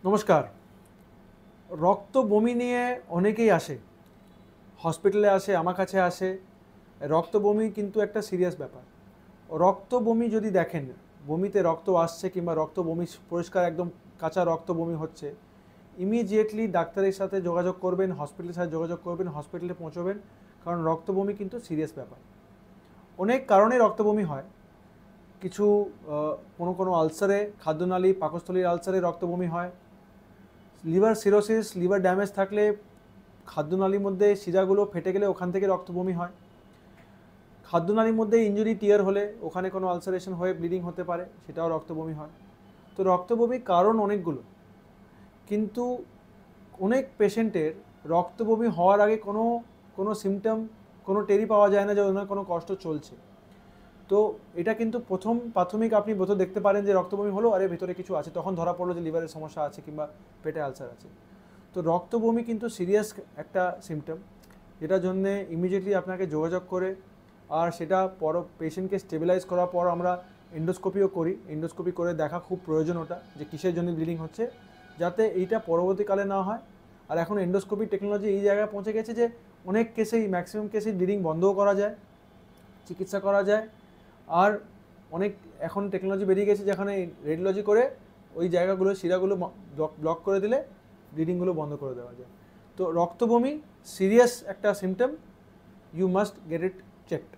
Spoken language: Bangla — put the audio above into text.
নমস্কার। রক্ত বমি নিয়ে অনেকেই আসে, হসপিটালে আসে, আমার কাছে আসে। রক্ত বমি কিন্তু একটা সিরিয়াস ব্যাপার। রক্ত বমি যদি দেখেন, বমিতে রক্ত আসছে কিংবা রক্ত বমি পরিষ্কার একদম কাঁচা রক্ত বমি হচ্ছে, ইমিডিয়েটলি ডাক্তারের সাথে যোগাযোগ করবেন, হসপিটালের সাথে যোগাযোগ করবেন, হসপিটালে পৌঁছবেন। কারণ রক্ত বমি কিন্তু সিরিয়াস ব্যাপার। অনেক কারণে রক্ত বমি হয়। কিছু কোনো কোনো আলসারে, খাদ্যনালী পাকস্থলীর আলসারে রক্ত বমি হয়। লিভার সিরোসিস, লিভার ড্যামেজ থাকলে খাদ্যনালীর মধ্যে শিরাগুলো ফেটে গেলে ওখান থেকে রক্ত বমি হয়। খাদ্যনালীর মধ্যে ইনজুরি টিয়ার হলে ওখানে কোনো আলসারেশন হয়ে ব্লিডিং হতে পারে, সেটাও রক্ত বমি হয়। তো রক্ত বমির কারণ অনেকগুলো, কিন্তু অনেক পেশেন্টের রক্ত বমি হওয়ার আগে কোনো কোনো সিমটম, কোনো টেরি পাওয়া যায় না যে ওনার কোনো কষ্ট চলছে। তো এটা কিন্তু প্রথম প্রাথমিক আপনি বোধহয় দেখতে পারেন যে রক্ত বমি হলো, আরে ভেতরে কিছু আছে, তখন ধরা পড়লো যে লিভারের সমস্যা আছে কিংবা পেটে আলসার আছে। তো রক্ত বমি কিন্তু সিরিয়াস একটা সিমটম, যেটার জন্যে ইমিডিয়েটলি আপনাকে যোগাযোগ করে, আর সেটা পেশেন্টকে স্টেবিলাইজ করার পর আমরা এন্ডোস্কোপিও করি। এন্ডোস্কোপি করে দেখা খুব প্রয়োজন ওটা, যে কিসের জন্য ব্লিডিং হচ্ছে, যাতে এইটা পরবর্তীকালে না হয়। আর এখন এন্ডোস্কোপি টেকনোলজি এই জায়গায় পৌঁছে গেছে যে অনেক কেসেই, ম্যাক্সিমাম কেসেই ব্লিডিং বন্ধও করা যায়, চিকিৎসা করা যায়। আর অনেক এখন টেকনোলজি বেরিয়ে গেছে যেখানে রেডিওলজি করে ওই জায়গাগুলো, শিরাগুলো ব্লক করে দিলে ব্লিডিংগুলো বন্ধ করে দেওয়া যায়। তো রক্ত বমি সিরিয়াস একটা symptom, you must get it checked.